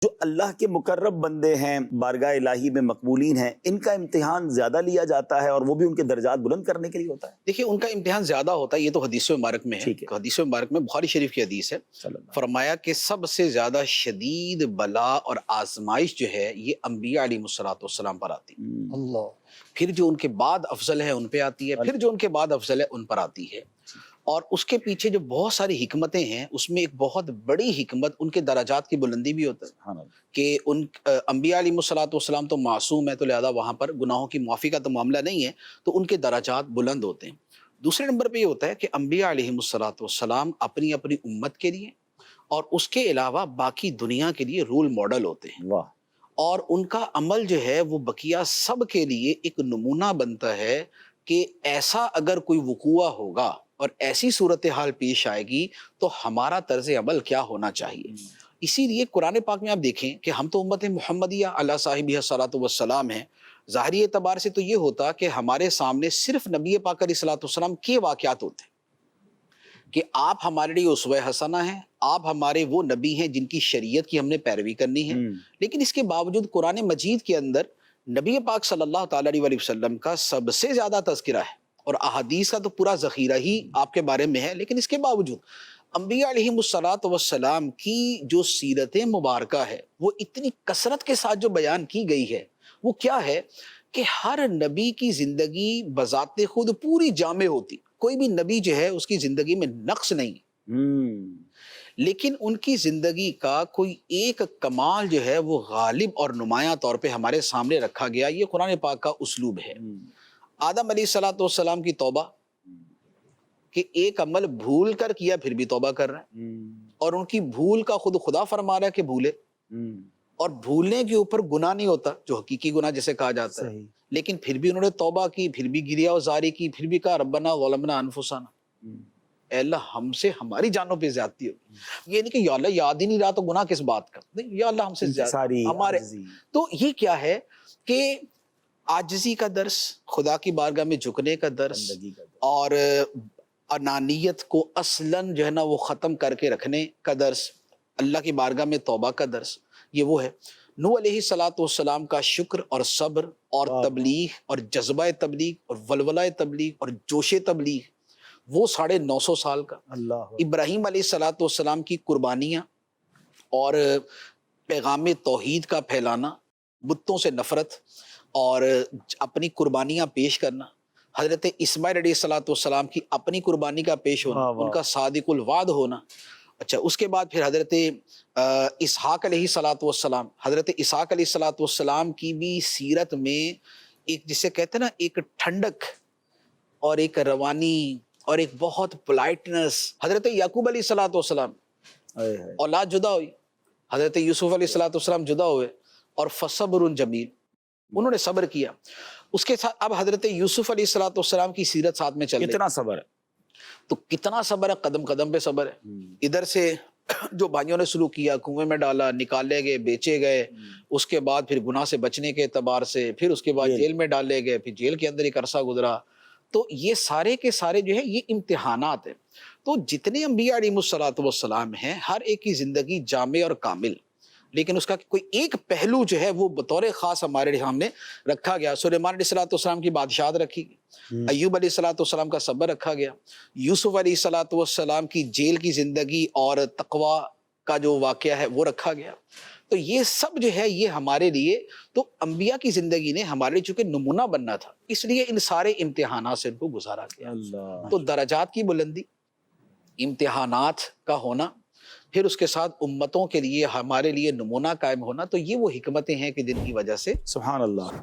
جو اللہ کے مقرب بندے ہیں، بارگاہ الہی میں مقبولین ہیں، ان کا امتحان زیادہ لیا جاتا ہے اور وہ بھی ان کے درجات بلند کرنے کے لیے ہوتا ہے؟ دیکھیے ان کا امتحان زیادہ ہوتا ہے، یہ تو حدیث مبارک میں ہے۔ ٹھیک ہے، حدیث مبارک میں بخاری شریف کی حدیث ہے، صلی اللہ فرمایا کہ سب سے زیادہ شدید بلا اور آزمائش جو ہے یہ انبیاء علیہ السلام پر آتی ہے، اللہ، پھر جو ان کے بعد افضل ہے ان پہ آتی ہے، پھر جو ان کے بعد افضل ہے ان پر آتی ہے۔ اور اس کے پیچھے جو بہت ساری حکمتیں ہیں، اس میں ایک بہت بڑی حکمت ان کے درجات کی بلندی بھی ہوتا ہے سبحان اللہ، کہ ان انبیاء علیہ السلام تو معصوم ہے، تو لہذا وہاں پر گناہوں کی معافی کا تو معاملہ نہیں ہے، تو ان کے درجات بلند ہوتے ہیں۔ دوسرے نمبر پہ یہ ہوتا ہے کہ انبیاء علیہ السلام اپنی اپنی امت کے لیے اور اس کے علاوہ باقی دنیا کے لیے رول ماڈل ہوتے ہیں، واہ، اور ان کا عمل جو ہے وہ بقیہ سب کے لیے ایک نمونہ بنتا ہے کہ ایسا اگر کوئی وقوع ہوگا اور ایسی صورتحال پیش آئے گی تو ہمارا طرز عمل کیا ہونا چاہیے۔ اسی لیے قرآن پاک میں آپ دیکھیں کہ ہم تو امت محمدیہ علیہ صاحبہ صلاۃ والسلام ہیں، ظاہری اعتبار سے تو یہ ہوتا کہ ہمارے سامنے صرف نبی پاک علیہ الصلوۃ والسلام کے واقعات ہوتے ہیں کہ آپ ہمارے لیے اسوہ حسنہ ہیں، آپ ہمارے وہ نبی ہیں جن کی شریعت کی ہم نے پیروی کرنی ہے۔ لیکن اس کے باوجود قرآن مجید کے اندر نبی پاک صلی اللہ تعالیٰ علیہ وسلم کا سب سے زیادہ تذکرہ ہے، اور احادیث کا تو پورا ذخیرہ ہی آپ کے بارے میں ہے، لیکن اس کے باوجود انبیاء علیہ الصلوۃ والسلام کی جو سیرت مبارکہ ہے وہ اتنی کثرت کے ساتھ جو بیان کی گئی ہے، وہ کیا ہے کہ ہر نبی کی زندگی بذات خود پوری جامع ہوتی، کوئی بھی نبی جو ہے اس کی زندگی میں نقص نہیں، لیکن ان کی زندگی کا کوئی ایک کمال جو ہے وہ غالب اور نمایاں طور پہ ہمارے سامنے رکھا گیا۔ یہ قرآن پاک کا اسلوب ہے۔ آدم علیہ الصلوۃ والسلام کی توبہ کہ ایک عمل بھول کر کیا پھر بھی توبہ کر رہے ہیں، اور ان کی بھول کا خود خدا فرما رہا ہے کہ بھولے، اور بھولنے کے اوپر گناہ نہیں ہوتا جو حقیقی گناہ جسے کہا جاتا ہے، لیکن پھر بھی انہوں نے توبہ کی، پھر بھی گریہ وزاری کی، پھر بھی کہا ربنا ظلمنا انفسنا، اے اللہ ہم سے ہماری جانوں پہ زیادتی ہوگی۔ یہ نہیں کہ یا اللہ یاد ہی نہیں رہا تو گناہ کس بات کا، نہیں، یا اللہ ہم سے زیادہ ہمارے، تو یہ کیا ہے کہ عاجزی کا درس، خدا کی بارگاہ میں جھکنے کا درس، اور انانیت کو اصلاً جو ہے نا وہ ختم کر کے رکھنے کا درس، اللہ کی بارگاہ میں توبہ کا درس، یہ وہ ہے۔ نوح علیہ الصلوۃ والسلام کا شکر اور صبر اور تبلیغ اور جذبہ تبلیغ اور ولولہ تبلیغ اور جوش تبلیغ، وہ 950 سال کا۔ ابراہیم علیہ الصلوۃ والسلام کی قربانیاں اور پیغام توحید کا پھیلانا، بتوں سے نفرت اور اپنی قربانیاں پیش کرنا، حضرت اسماعیل علیہ الصلوۃ والسلام کی اپنی قربانی کا پیش ہونا، ان کا صادق الوعد ہونا۔ اچھا، اس کے بعد پھر حضرت اسحاق علیہ الصلوۃ والسلام، حضرت اسحاق علیہ الصلوۃ والسلام کی بھی سیرت میں ایک جسے کہتے ہیں نا ایک ٹھنڈک اور ایک روانی اور ایک بہت پولائٹنس۔ حضرت یعقوب علیہ الصلوۃ والسلام اولاد جدا ہوئی، حضرت یوسف علیہ الصلوۃ والسلام جدا ہوئے، اور فصبر جمیل، انہوں نے صبر کیا۔ اس کے ساتھ اب حضرت یوسف علیہ الصلوۃ والسلام کی سیرت ساتھ میں چل رہی ہے، کتنا صبر ہے، تو کتنا صبر ہے، قدم قدم پہ صبر ہے۔ ادھر سے جو بھائیوں نے سلوک کیا، کنویں میں ڈالا، نکالے گئے، بیچے گئے، اس کے بعد پھر گناہ سے بچنے کے اعتبار سے، پھر اس کے بعد جیل میں ڈالے گئے، پھر جیل کے اندر ایک عرصہ گزرا، تو یہ سارے کے سارے جو ہے یہ امتحانات ہیں۔ تو جتنے انبیاء علیہ الصلوۃ والسلام ہیں، ہر ایک کی زندگی جامع اور کامل، لیکن اس کا کوئی ایک پہلو جو ہے وہ بطور خاص ہمارے سامنے رکھا گیا۔ سلیمان علیہ الصلوۃ والسلام کی بادشاہت رکھی گئی، ایوب علیہ الصلوۃ والسلام کا صبر رکھا گیا، یوسف علیہ الصلوۃ والسلام کی جیل کی زندگی اور تقوی کا جو واقعہ ہے وہ رکھا گیا۔ تو یہ سب جو ہے یہ ہمارے لیے، تو انبیاء کی زندگی نے ہمارے لیے چونکہ نمونہ بننا تھا، اس لیے ان سارے امتحانات سے ان کو گزارا گیا۔ تو درجات کی بلندی، امتحانات کا ہونا، پھر اس کے ساتھ امتوں کے لیے ہمارے لیے نمونہ قائم ہونا، تو یہ وہ حکمتیں ہیں کہ جن کی وجہ سے سبحان اللہ۔